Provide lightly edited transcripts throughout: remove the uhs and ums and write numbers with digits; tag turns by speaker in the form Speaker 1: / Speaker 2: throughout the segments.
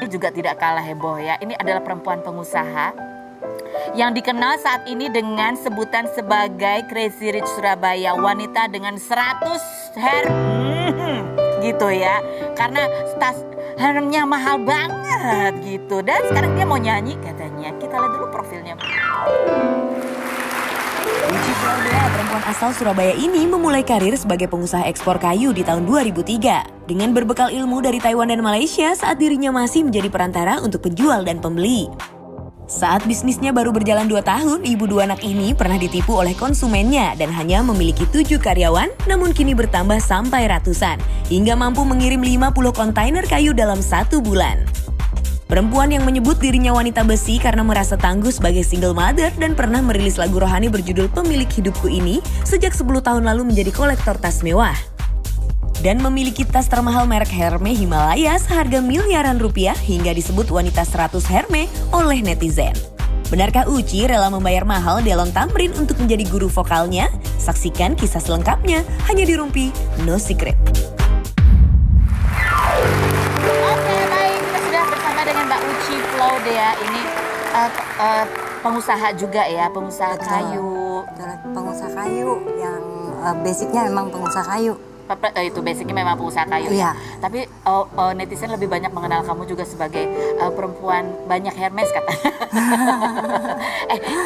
Speaker 1: juga tidak kalah heboh ya. Ini adalah perempuan pengusaha yang dikenal saat ini dengan sebutan sebagai Crazy Rich Surabaya, wanita dengan 100 gitu ya. Karena helmnya mahal banget gitu. Dan sekarang dia mau nyanyi katanya. Kita lihat dulu profilnya.
Speaker 2: Uci Claudia, perempuan asal Surabaya ini memulai karir sebagai pengusaha ekspor kayu di tahun 2003. Dengan berbekal ilmu dari Taiwan dan Malaysia saat dirinya masih menjadi perantara untuk penjual dan pembeli. Saat bisnisnya baru berjalan 2 tahun, ibu 2 anak ini pernah ditipu oleh konsumennya dan hanya memiliki 7 karyawan, namun kini bertambah sampai ratusan, hingga mampu mengirim 50 kontainer kayu dalam 1 bulan. Perempuan yang menyebut dirinya wanita besi karena merasa tangguh sebagai single mother dan pernah merilis lagu rohani berjudul Pemilik Hidupku ini sejak 10 tahun lalu menjadi kolektor tas mewah. Dan memiliki tas termahal merek Hermes Himalaya seharga miliaran rupiah hingga disebut wanita 100 Hermes oleh netizen. Benarkah Uci rela membayar mahal di Elon Tamrin untuk menjadi guru vokalnya? Saksikan kisah selengkapnya hanya di Rumpi No Secret.
Speaker 1: Claudia ini pengusaha juga ya, pengusaha kayu.
Speaker 3: Pengusaha kayu yang basicnya memang pengusaha kayu.
Speaker 1: Itu basicnya memang pengusaha kayu.
Speaker 3: Iya.
Speaker 1: Tapi netizen lebih banyak mengenal kamu juga sebagai perempuan banyak Hermes katanya.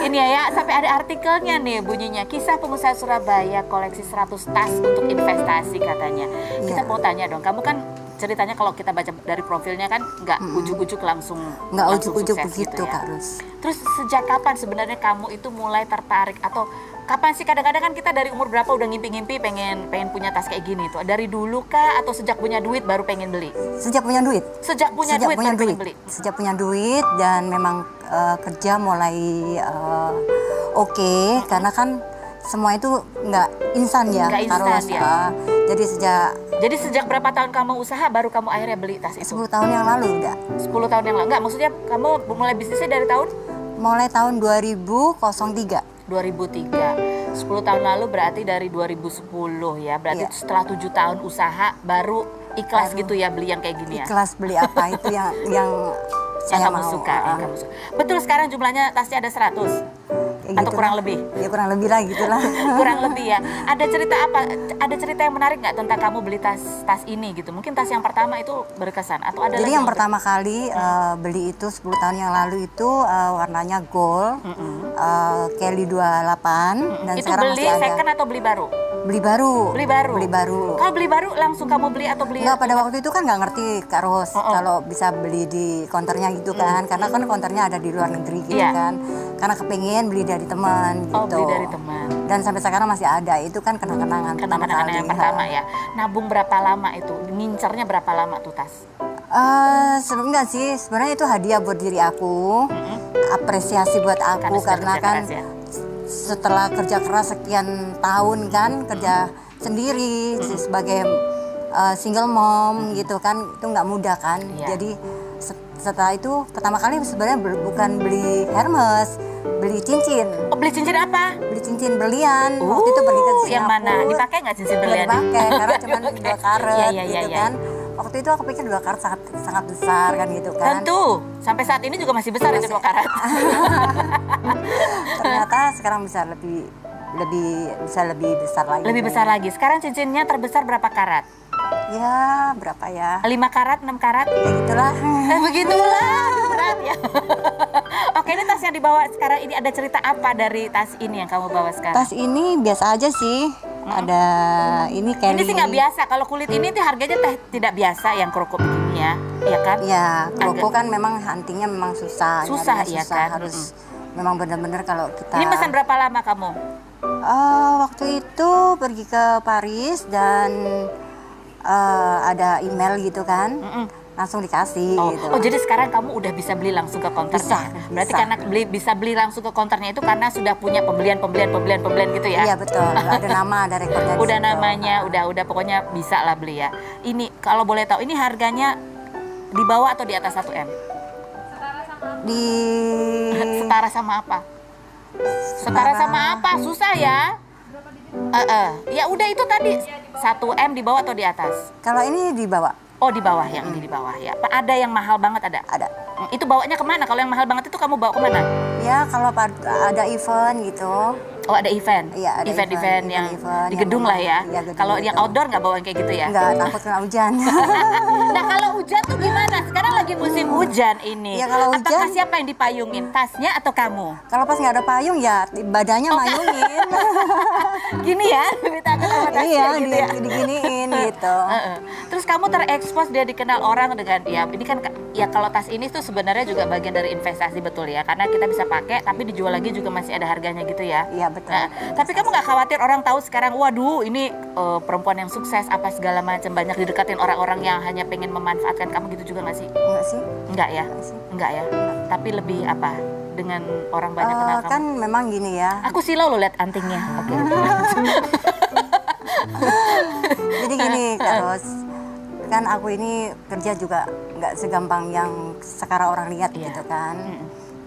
Speaker 1: Ini ya, sampai ada artikelnya nih bunyinya. Kisah pengusaha Surabaya koleksi 100 tas untuk investasi katanya. Kita mau tanya dong, kamu kan ceritanya kalau kita baca dari profilnya kan nggak ujuk-ujuk langsung
Speaker 3: ujuk-ujuk begitu
Speaker 1: gitu ya.
Speaker 3: Kak Rus.
Speaker 1: Terus sejak kapan sebenarnya kamu itu mulai tertarik atau kapan sih, kadang-kadang kan kita dari umur berapa udah ngimpi-ngimpi pengen punya tas kayak gini tuh? Dari dulu kah atau sejak punya duit baru pengen beli?
Speaker 3: Sejak punya duit.
Speaker 1: Sejak punya duit baru pengen beli.
Speaker 3: Sejak punya duit dan memang kerja mulai oke, karena kan semua itu nggak instan ya.
Speaker 1: Nggak instan ya.
Speaker 3: Jadi
Speaker 1: sejak berapa tahun kamu usaha baru kamu akhirnya beli tas itu?
Speaker 3: 10 tahun yang lalu udah.
Speaker 1: 10 tahun yang lalu? Enggak, maksudnya kamu mulai bisnisnya dari tahun?
Speaker 3: Mulai tahun 2003.
Speaker 1: 2003. 10 tahun lalu berarti dari 2010 ya. Berarti setelah 7 tahun usaha baru ikhlas gitu ya beli yang kayak gini ya.
Speaker 3: Ikhlas beli apa itu yang saya
Speaker 1: kamu
Speaker 3: mau.
Speaker 1: suka, yang kamu suka. Betul, sekarang jumlahnya tasnya ada 100. Atau kurang lebih?
Speaker 3: Ya kurang lebih lah gitulah.
Speaker 1: Kurang lebih ya. Ada cerita apa? Ada cerita yang menarik nggak tentang kamu beli tas ini gitu? Mungkin tas yang pertama itu berkesan atau ada?
Speaker 3: Jadi yang pertama kali beli itu 10 tahun yang lalu itu warnanya gold, Kelly 28 dan
Speaker 1: itu
Speaker 3: sekarang
Speaker 1: beli
Speaker 3: masih ada.
Speaker 1: second atau beli baru?
Speaker 3: Beli baru.
Speaker 1: Beli baru.
Speaker 3: Beli baru.
Speaker 1: Kalau beli baru langsung kamu beli atau beli?
Speaker 3: Enggak, pada waktu itu kan nggak ngerti Kak Ros kalau bisa beli di konternya gitu kan, karena kan konternya ada di luar negeri gitu kan. Karena kepengen beli dari teman gitu.
Speaker 1: Oh, beli dari teman.
Speaker 3: Dan sampai sekarang masih ada. Itu kan kenang-kenangan
Speaker 1: yang pertama ya. Nabung berapa lama itu? Ngincernya berapa lama tuh tas?
Speaker 3: Enggak sih, sebenarnya itu hadiah buat diri aku, apresiasi buat aku karena kan setelah kerja keras sekian tahun kan, kerja sendiri sebagai single mom gitu kan, itu nggak mudah kan. Jadi setelah itu pertama kali sebenarnya bukan beli Hermes, beli cincin.
Speaker 1: Oh, beli cincin apa?
Speaker 3: Beli cincin berlian. Waktu itu pergi ke Singapura.
Speaker 1: Yang mana? Dipakai nggak cincin berlian?
Speaker 3: Nggak dipakai karena cuma 2 karat gitu kan. Waktu itu aku pikir 2 karat sangat besar kan gitu kan.
Speaker 1: Tentu, sampai saat ini juga masih besar itu 2 karat.
Speaker 3: Ternyata sekarang bisa lebih besar lagi.
Speaker 1: Lebih besar lagi. Sekarang cincinnya terbesar berapa karat?
Speaker 3: Ya, berapa ya?
Speaker 1: 5 karat, 6 karat?
Speaker 3: Ya gitulah.
Speaker 1: Begitulah, berat ya. Oke, ini tas yang dibawa sekarang ini ada cerita apa dari tas ini yang kamu bawa sekarang?
Speaker 3: Tas ini biasa aja sih. Ada ini Kelly.
Speaker 1: Ini sih nggak biasa. Kalau kulit ini tuh harganya tidak biasa yang kroko begini ya, iya kan?
Speaker 3: Ya, kroko kan memang huntingnya memang susah.
Speaker 1: Susah ya kan?
Speaker 3: Harus memang benar-benar kalau kita.
Speaker 1: Ini pesan berapa lama kamu?
Speaker 3: Waktu itu pergi ke Paris dan ada email gitu kan. Langsung dikasih gitu.
Speaker 1: Oh, jadi sekarang kamu udah bisa beli langsung ke konternya. Berarti karena bisa beli langsung ke konternya itu karena sudah punya pembelian gitu ya.
Speaker 3: Iya, betul. Ada nama, ada rekornya.
Speaker 1: Udah namanya, udah pokoknya bisa lah beli ya. Ini kalau boleh tahu ini harganya di bawah atau di atas 1 M? Setara sama apa? Setara sama apa? Susah ya. Ya udah itu tadi 1 M di bawah atau di atas?
Speaker 3: Kalau ini di bawah.
Speaker 1: Oh di bawah, yang ini di bawah ya. Apa ada yang mahal banget ada?
Speaker 3: Ada.
Speaker 1: Itu bawanya kemana? Kalau yang mahal banget itu kamu bawa kemana?
Speaker 3: Ya kalau ada event gitu.
Speaker 1: Oh ada event?
Speaker 3: Iya, ada
Speaker 1: event yang
Speaker 3: event
Speaker 1: di
Speaker 3: yang
Speaker 1: gedung lah ya.
Speaker 3: iya, gedung
Speaker 1: Kalau
Speaker 3: gitu.
Speaker 1: yang outdoor nggak bawa yang kayak gitu ya?
Speaker 3: Enggak, takut kena hujan.
Speaker 1: Nah kalau hujan tuh gimana? Sekarang lagi musim hujan ini.
Speaker 3: Ya, kalau
Speaker 1: Apakah
Speaker 3: hujan-
Speaker 1: siapa yang dipayungin? Tasnya atau kamu?
Speaker 3: Kalau pas nggak ada payung ya badannya mayungin.
Speaker 1: Gini ya, minta aku sama tasnya
Speaker 3: Iya,
Speaker 1: gitu ya.
Speaker 3: diginiin gitu.
Speaker 1: Heeh. Terus kamu terekspos dia dikenal orang dengan ya ini kan ya kalau tas ini tuh sebenarnya juga bagian dari investasi betul ya karena kita bisa pakai tapi dijual lagi juga masih ada harganya gitu ya.
Speaker 3: Iya, betul.
Speaker 1: Nah, tapi kamu nggak khawatir orang tahu sekarang waduh ini perempuan yang sukses apa segala macam banyak didekatin orang-orang yang hanya pengen memanfaatkan kamu gitu juga nggak sih?
Speaker 3: Enggak sih?
Speaker 1: Enggak ya?
Speaker 3: Enggak sih.
Speaker 1: Enggak ya? Tapi lebih apa? Dengan orang banyak kenal kamu.
Speaker 3: Kan memang gini ya.
Speaker 1: Aku silau lo lihat antingnya. Oke.
Speaker 3: Jadi gini terus kan aku ini kerja juga nggak segampang yang sekarang orang lihat
Speaker 1: Iya.
Speaker 3: gitu kan.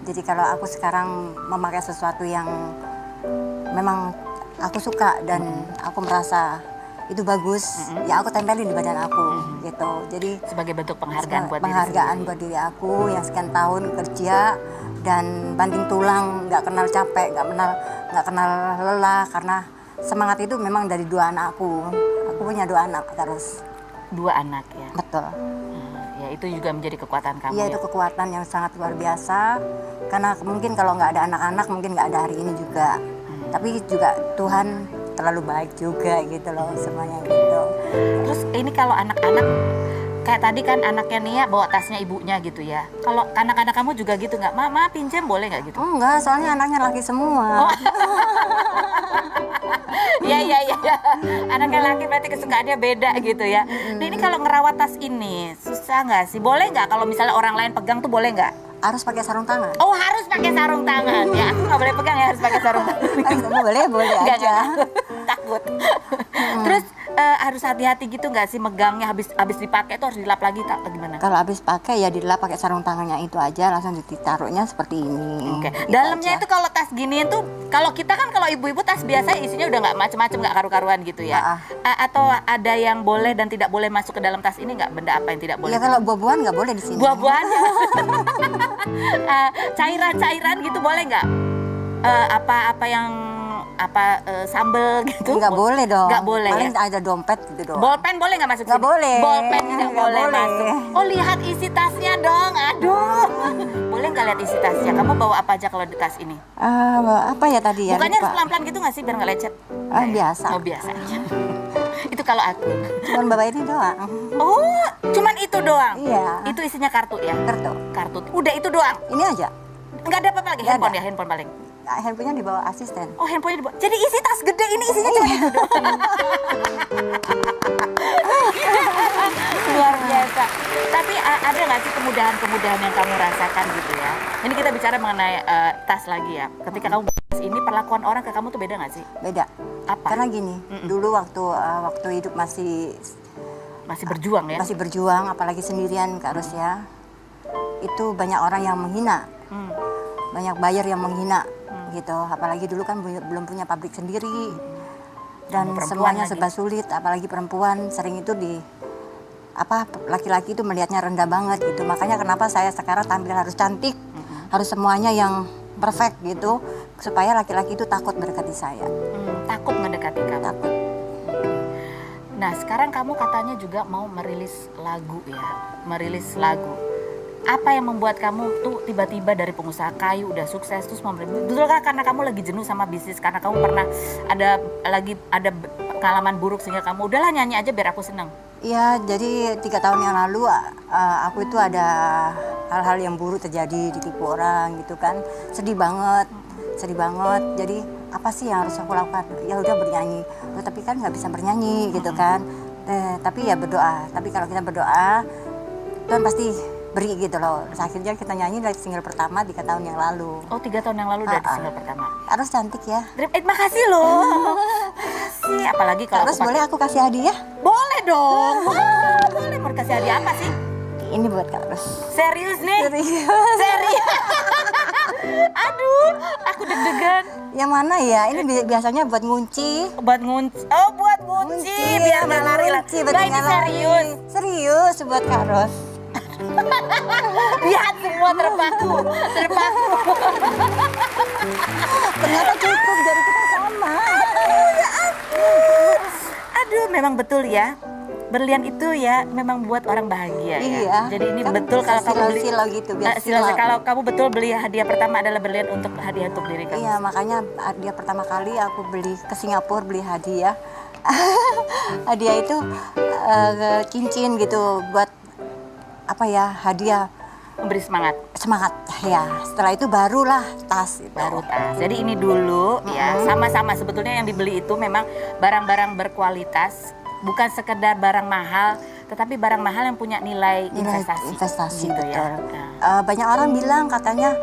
Speaker 3: Jadi kalau aku sekarang memakai sesuatu yang memang aku suka dan aku merasa itu bagus, ya aku tempelin di badan aku gitu. Jadi
Speaker 1: Sebagai bentuk penghargaan buat diri
Speaker 3: penghargaan
Speaker 1: sendiri.
Speaker 3: buat diri aku yang sekian tahun kerja dan banting tulang, nggak kenal capek, nggak kenal lelah karena semangat itu memang dari dua anakku. Aku punya dua anak terus.
Speaker 1: Dua anak ya.
Speaker 3: Betul.
Speaker 1: Ya itu juga menjadi kekuatan kamu
Speaker 3: Iya
Speaker 1: ya.
Speaker 3: itu kekuatan yang sangat luar biasa. Karena mungkin kalau nggak ada anak-anak mungkin nggak ada hari ini juga. Tapi juga Tuhan terlalu baik juga gitu loh semuanya gitu.
Speaker 1: Terus ini kalau anak-anak kayak tadi kan anaknya Nia bawa tasnya ibunya gitu ya. Kalau anak-anak kamu juga gitu nggak? Mama pinjam boleh nggak gitu?
Speaker 3: Enggak, soalnya anaknya laki semua.
Speaker 1: Iya. Anaknya laki berarti kesukaannya beda gitu ya. Nah ini kalau ngerawat tas ini susah nggak sih? Boleh nggak kalau misalnya orang lain pegang tuh boleh nggak?
Speaker 3: Harus pakai sarung tangan.
Speaker 1: Oh harus pakai sarung tangan ya. Aku nggak boleh pegang ya harus pakai sarung tangan.
Speaker 3: Boleh
Speaker 1: Nggak,
Speaker 3: aja.
Speaker 1: takut. Terus harus hati-hati gitu nggak sih megangnya habis dipakai tuh harus dilap lagi tak gimana?
Speaker 3: Kalau habis pakai ya dilap pakai sarung tangannya itu aja langsung ditaruhnya seperti ini.
Speaker 1: Oke.
Speaker 3: Gitu
Speaker 1: Dalamnya
Speaker 3: aja.
Speaker 1: itu kalau tas ginian tuh kalau kita kan kalau ibu-ibu tas biasa isinya udah nggak macem-macem nggak karu-karuan gitu ya. Atau ada yang boleh dan tidak boleh masuk ke dalam tas ini nggak benda apa yang tidak boleh?
Speaker 3: Ya kalau buah-buahan nggak boleh di sini.
Speaker 1: Buah-buahan ya. Cairan-cairan gitu boleh nggak? Apa yang sambel gitu?
Speaker 3: Nggak boleh dong.
Speaker 1: Nggak boleh
Speaker 3: Paling
Speaker 1: ya?
Speaker 3: ada dompet gitu doang.
Speaker 1: Bolpen boleh nggak masuk
Speaker 3: Nggak
Speaker 1: sini?
Speaker 3: boleh.
Speaker 1: Bolpen tidak
Speaker 3: Nggak
Speaker 1: boleh
Speaker 3: boleh.
Speaker 1: masuk. Oh lihat isi tasnya dong. Aduh. Boleh nggak lihat isi tasnya? Kamu bawa apa aja kalau di tas ini?
Speaker 3: Apa ya tadi ya?
Speaker 1: Bukannya harus
Speaker 3: Lupa.
Speaker 1: pelan-pelan gitu nggak sih biar nggak lecet?
Speaker 3: Biasa.
Speaker 1: Oh biasa aja. Itu kalau aku.
Speaker 3: Cuman bawa ini doang.
Speaker 1: Oh, cuman itu doang?
Speaker 3: Iya.
Speaker 1: Itu isinya kartu ya?
Speaker 3: Kartu.
Speaker 1: Kartu. Udah itu doang?
Speaker 3: Ini aja.
Speaker 1: Nggak ada apa-apa lagi?
Speaker 3: Nggak
Speaker 1: Handphone
Speaker 3: ada.
Speaker 1: ya? Handphone paling?
Speaker 3: Handphonenya dibawa asisten.
Speaker 1: Oh handphonenya dibawa. Jadi isi tas gede ini isinya cuma itu doang. Luar biasa. Tapi ada nggak sih kemudahan-kemudahan yang kamu rasakan gitu ya? Ini kita bicara mengenai tas lagi ya. Ketika kamu bahas ini perlakuan orang ke kamu tuh beda nggak sih?
Speaker 3: Beda.
Speaker 1: Apa?
Speaker 3: Karena gini, dulu waktu hidup masih
Speaker 1: berjuang ya?
Speaker 3: masih berjuang, apalagi sendirian Kak Ros ya. Itu banyak orang yang menghina. Banyak buyer yang menghina gitu. Apalagi dulu kan belum punya pabrik sendiri. Dan
Speaker 1: Kamu perempuan
Speaker 3: semuanya
Speaker 1: lagi.
Speaker 3: serba sulit, apalagi perempuan sering itu laki-laki itu melihatnya rendah banget gitu. Makanya kenapa saya sekarang tampil harus cantik, harus semuanya yang perfect gitu, supaya laki-laki itu takut mendekati saya.
Speaker 1: Takut mendekati kamu.
Speaker 3: Takut.
Speaker 1: Nah sekarang kamu katanya juga mau merilis lagu ya, merilis lagu. Apa yang membuat kamu tuh tiba-tiba dari pengusaha kayu udah sukses terus mau merilis? Betulkah karena kamu lagi jenuh sama bisnis? Karena kamu pernah ada pengalaman buruk sehingga kamu udahlah nyanyi aja biar aku seneng.
Speaker 3: Iya, jadi 3 tahun yang lalu aku itu ada hal-hal yang buruk terjadi, ditipu orang gitu kan. Sedih banget. Jadi apa sih yang harus aku lakukan? Ya udah bernyanyi. Tapi kan nggak bisa bernyanyi gitu kan. Tapi ya berdoa. Tapi kalau kita berdoa, Tuhan pasti beri gitu loh. Terus akhirnya kita nyanyi dari single pertama 3 tahun yang lalu.
Speaker 1: Oh 3 tahun yang lalu dari single pertama.
Speaker 3: Harus cantik ya.
Speaker 1: Makasih loh. Makasih. Apalagi kalau
Speaker 3: Terus boleh aku kasih hadiah?
Speaker 1: Boleh dong. Wah, boleh. Mau kasih hadiah apa sih?
Speaker 3: Ini buat Kak Ros.
Speaker 1: Serius nih?
Speaker 3: Serius.
Speaker 1: Serius. Aduh, aku deg-degan.
Speaker 3: Yang mana ya? Ini biasanya buat ngunci.
Speaker 1: Buat ngunci. Oh, buat ngunci. Kunci biar nggak lari lah. Mbak ini serius.
Speaker 3: Serius buat Kak Ros.
Speaker 1: Lihat semua terpaku.
Speaker 3: Ternyata cukup jadi kita sama.
Speaker 1: Aduh, memang betul ya. Berlian itu ya memang buat orang bahagia ya.
Speaker 3: Iya.
Speaker 1: Jadi ini
Speaker 3: Kan
Speaker 1: betul kalau kamu beli
Speaker 3: silau gitu biar
Speaker 1: silau.
Speaker 3: silau.
Speaker 1: Kalau kamu betul beli hadiah pertama adalah berlian untuk hadiah untuk diri kamu.
Speaker 3: Iya, makanya hadiah pertama kali aku beli ke Singapura beli hadiah. Hadiah itu cincin gitu buat apa ya, hadiah
Speaker 1: Memberi semangat.
Speaker 3: semangat ya. Setelah itu barulah tas itu.
Speaker 1: Baru tas. Jadi ini dulu ya, sama-sama sebetulnya yang dibeli itu memang barang-barang berkualitas, bukan sekedar barang mahal, tetapi barang mahal yang punya nilai investasi gitu
Speaker 3: betul.
Speaker 1: ya.
Speaker 3: Banyak orang bilang katanya,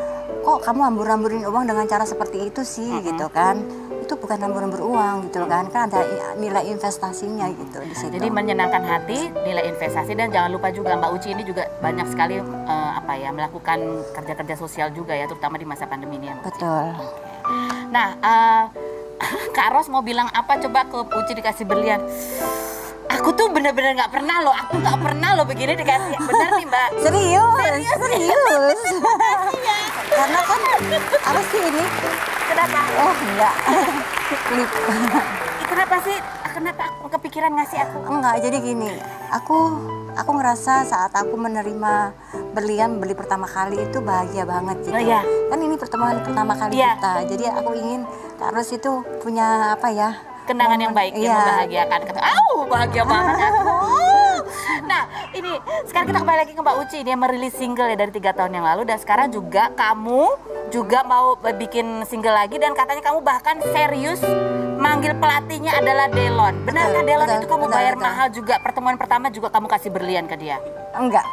Speaker 3: kok kamu hambur-hamburin uang dengan cara seperti itu sih gitu kan. Itu bukan hambur-hambur uang gitu loh kan ada nilai investasinya gitu di situ.
Speaker 1: Jadi menyenangkan hati, nilai investasi, dan jangan lupa juga Mbak Uci ini juga banyak sekali melakukan kerja-kerja sosial juga ya, terutama di masa pandemi ini ya. Mbak Uci.
Speaker 3: Betul.
Speaker 1: Nah, Kak Ros mau bilang apa coba ke Uci dikasih berlian? Aku tuh bener-bener nggak pernah loh, begini dikasih. Bener nih Mbak?
Speaker 3: Serius. Karena kan apa sih ini?
Speaker 1: Kenapa?
Speaker 3: Oh enggak. Klip.
Speaker 1: Kenapa sih? Kenapa aku kepikiran ngasih aku?
Speaker 3: Enggak, jadi gini. Aku ngerasa saat aku menerima berlian beli pertama kali itu bahagia banget gitu.
Speaker 1: Oh, iya.
Speaker 3: Kan ini pertemuan pertama kali
Speaker 1: Iya.
Speaker 3: kita. Jadi aku ingin Kak Ros itu punya apa ya?
Speaker 1: Kenangan yang baik yang
Speaker 3: Iya.
Speaker 1: membahagiakan. Bahagia banget aku. Nah, ini sekarang kita kembali lagi ke Mbak Uci. Dia merilis single ya dari 3 tahun yang lalu, dan sekarang juga kamu juga mau bikin single lagi, dan katanya kamu bahkan serius manggil pelatihnya adalah Delon. Benarkah
Speaker 3: Betul,
Speaker 1: Delon
Speaker 3: betul,
Speaker 1: itu kamu
Speaker 3: betul,
Speaker 1: bayar
Speaker 3: betul.
Speaker 1: mahal juga? Pertemuan pertama juga kamu kasih berlian ke dia?
Speaker 3: Enggak.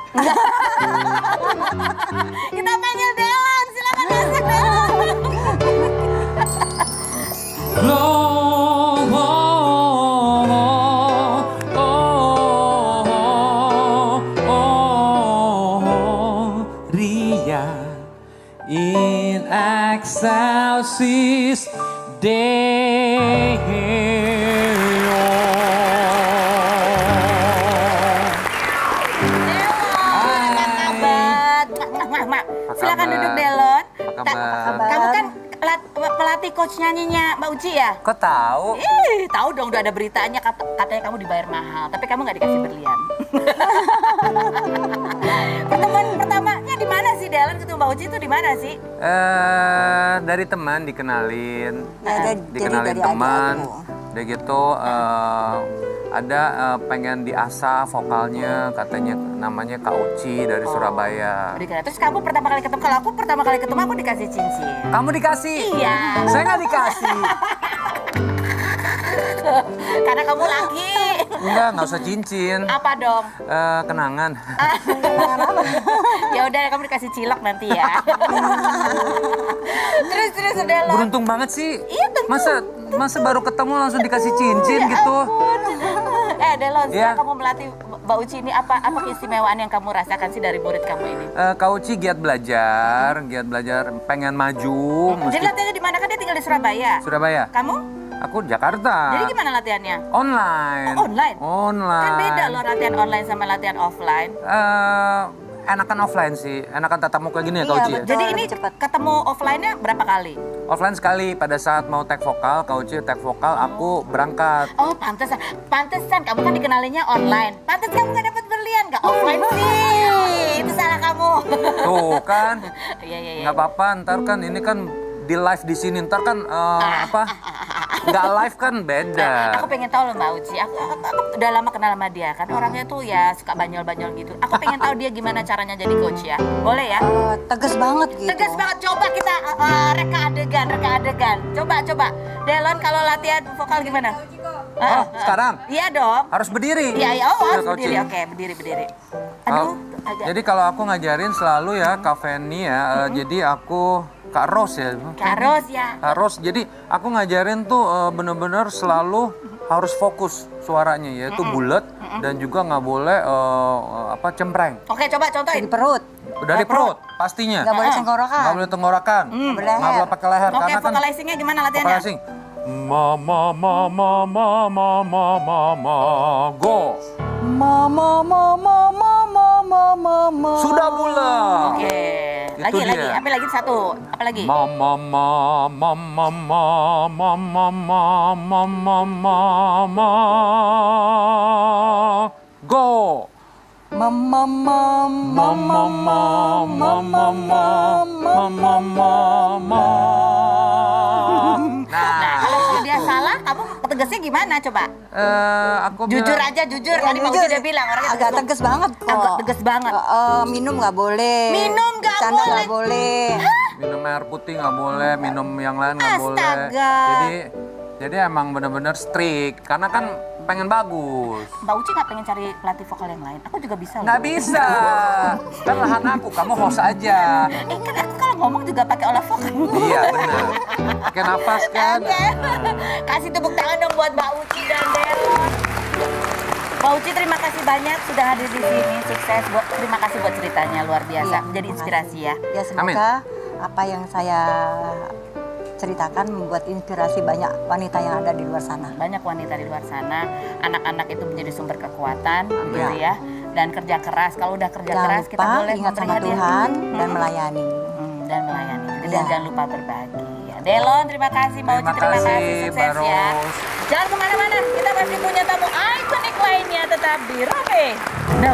Speaker 1: Kita panggil Delon, silakan masuk Delon.
Speaker 4: Ria in excelsis
Speaker 1: Silakan
Speaker 4: kabar?
Speaker 1: duduk Delon.
Speaker 4: Apa kabar?
Speaker 1: Kamu kan pelatih coach nyanyinya Mbak Uci ya?
Speaker 4: Kok tahu?
Speaker 1: Tahu dong, udah ada beritanya katanya kamu dibayar mahal, tapi kamu nggak dikasih berlian. Pertemuan pertamanya di mana sih Delon ketemu Mbak Uci itu di mana sih?
Speaker 4: Dari teman dikenalin,
Speaker 3: Ya,
Speaker 4: dikenalin
Speaker 3: dari
Speaker 4: teman.
Speaker 3: adik-adikku.
Speaker 4: Udah gitu ada pengen diasah vokalnya, katanya namanya Kak Uci dari Surabaya.
Speaker 1: Terus kamu pertama kali ketemu, kalau aku pertama kali ketemu aku dikasih cincin.
Speaker 4: Kamu dikasih?
Speaker 1: Iya.
Speaker 4: Saya nggak dikasih.
Speaker 1: Karena kamu laki.
Speaker 4: Nggak usah cincin.
Speaker 1: Apa dong?
Speaker 4: Kenangan.
Speaker 1: Ya udah, kamu dikasih cilok nanti ya. terus Delon.
Speaker 4: Beruntung banget sih.
Speaker 1: Iya, tentu.
Speaker 4: Masa baru ketemu langsung dikasih cincin gitu.
Speaker 1: Delon,
Speaker 4: Iya.
Speaker 1: setelah kamu melatih Mbak Uci ini, apa keistimewaan yang kamu rasakan sih dari murid kamu ini?
Speaker 4: Kak Uci giat belajar, pengen maju.
Speaker 1: Jadi latihannya di mana? Kan dia tinggal di Surabaya.
Speaker 4: Surabaya.
Speaker 1: Kamu?
Speaker 4: Aku Jakarta.
Speaker 1: Jadi gimana latihannya?
Speaker 4: Online.
Speaker 1: Oh, online?
Speaker 4: Online.
Speaker 1: Kan beda loh latihan online sama latihan offline.
Speaker 4: Enakan offline sih, enakan tatap muka gini ya Kak
Speaker 3: Iya,
Speaker 4: Uci ya?
Speaker 3: betul.
Speaker 1: Jadi ini
Speaker 3: lebih cepat.
Speaker 1: ketemu offline-nya berapa kali?
Speaker 4: Offline sekali, pada saat mau tag vokal, Kak Uci tag vokal, aku berangkat.
Speaker 1: Oh, pantesan kamu kan dikenalinya online. Pantes kamu gak dapat berlian, gak offline sih. Itu salah kamu.
Speaker 4: Tuh kan,
Speaker 1: Iya.
Speaker 4: nggak apa-apa, ntar kan ini kan di live di sini, ntar kan nggak live kan beda.
Speaker 1: Aku pengen tahu loh Mbak Uci, aku udah lama kenal sama dia kan, orangnya tuh ya suka banyol-banyol gitu. Aku pengen tahu dia gimana caranya jadi coach ya. Boleh ya?
Speaker 3: Tegas banget gitu.
Speaker 1: Tegas banget, coba kita reka adegan. Coba. Delon kalau latihan vokal gimana?
Speaker 4: Oh, sekarang?
Speaker 1: Iya dong.
Speaker 4: Harus berdiri.
Speaker 1: Iya, harus
Speaker 4: Kak Uci.
Speaker 1: berdiri. Oke, berdiri. Aduh, agak.
Speaker 4: Jadi kalau aku ngajarin selalu ya Kak Feni ya, jadi aku Kak Ros ya.
Speaker 1: Karos ya.
Speaker 4: Kak Ros, jadi aku ngajarin tuh bener-bener selalu harus fokus suaranya, yaitu bulat dan juga nggak boleh cempreng.
Speaker 1: Oke, coba contohin.
Speaker 3: Di perut.
Speaker 4: Dari perut pastinya.
Speaker 3: Nggak boleh tenggorokan.
Speaker 4: Nggak boleh tenggorokan.
Speaker 3: Boleh
Speaker 4: Nggak
Speaker 3: leher.
Speaker 4: boleh pakai leher.
Speaker 1: Oke,
Speaker 4: Karena kan
Speaker 1: vocalizing-nya gimana latihannya?
Speaker 4: vocalizing. Mama, mama, mama, mama, mama, go.
Speaker 3: Mama, mama, mama, mama, mama.
Speaker 4: Sudah bulan.
Speaker 1: Oke.
Speaker 4: Itu
Speaker 1: Lagi.
Speaker 4: dia.
Speaker 1: Apa lagi satu? Apa lagi?
Speaker 4: Mama, mama, mama, mama, mama, mama, mama, go.
Speaker 3: Mama, mama,
Speaker 4: Mama, mama, mama, mama, mama.
Speaker 1: Nah, kalau dia salah, kamu tegasnya gimana coba?
Speaker 4: Aku
Speaker 1: Jujur
Speaker 4: bilang,
Speaker 1: aja, jujur.
Speaker 3: Ya,
Speaker 1: Tadi Pak
Speaker 3: jujur.
Speaker 1: Uci udah bilang orangnya
Speaker 3: Agak tegas banget kok.
Speaker 1: Agak tegas banget.
Speaker 3: Minum nggak boleh.
Speaker 1: Minum nggak
Speaker 3: Bercanda
Speaker 1: boleh.
Speaker 3: nggak boleh.
Speaker 4: minum air putih nggak boleh, minum yang lain nggak boleh.
Speaker 1: Astaga.
Speaker 4: Jadi emang bener-bener strict, karena kan pengen bagus.
Speaker 1: Mbak Uci nggak pengen cari pelatih vokal yang lain? Aku juga bisa.
Speaker 4: Nggak
Speaker 1: loh.
Speaker 4: bisa, kan lahan aku, kamu host aja.
Speaker 1: Kan aku kalau ngomong juga pakai olah vokal.
Speaker 4: Iya bener, pakai nafas kan.
Speaker 1: Oke. Kasih tepuk tangan dong buat Mbak Uci dan Delon. Mbak Uci terima kasih banyak sudah hadir di sini. Sukses. Terima kasih buat ceritanya luar biasa.
Speaker 3: Iya,
Speaker 1: Menjadi
Speaker 3: terima
Speaker 1: inspirasi ya.
Speaker 3: kasih. Ya semoga apa yang saya ceritakan membuat inspirasi banyak wanita yang ada di luar sana.
Speaker 1: Banyak wanita di luar sana, anak-anak itu menjadi sumber kekuatan,
Speaker 4: Amin.
Speaker 1: gitu ya. Dan kerja keras. Kalau udah kerja
Speaker 3: Jangan
Speaker 1: keras kita
Speaker 3: lupa
Speaker 1: boleh
Speaker 3: ingat
Speaker 1: memberi
Speaker 3: sama
Speaker 1: hadiah.
Speaker 3: Tuhan dan melayani.
Speaker 1: Dan melayani. Dan
Speaker 3: Iya.
Speaker 1: jangan lupa berbagi. Ya, Delon, terima kasih. Mbak Uci, terima kasih. Sukses
Speaker 4: Mbak
Speaker 1: ya.
Speaker 4: Ros.
Speaker 1: Jangan kemana-mana. Kita masih punya tamu ikonik lainnya. Tetap di Rame. No.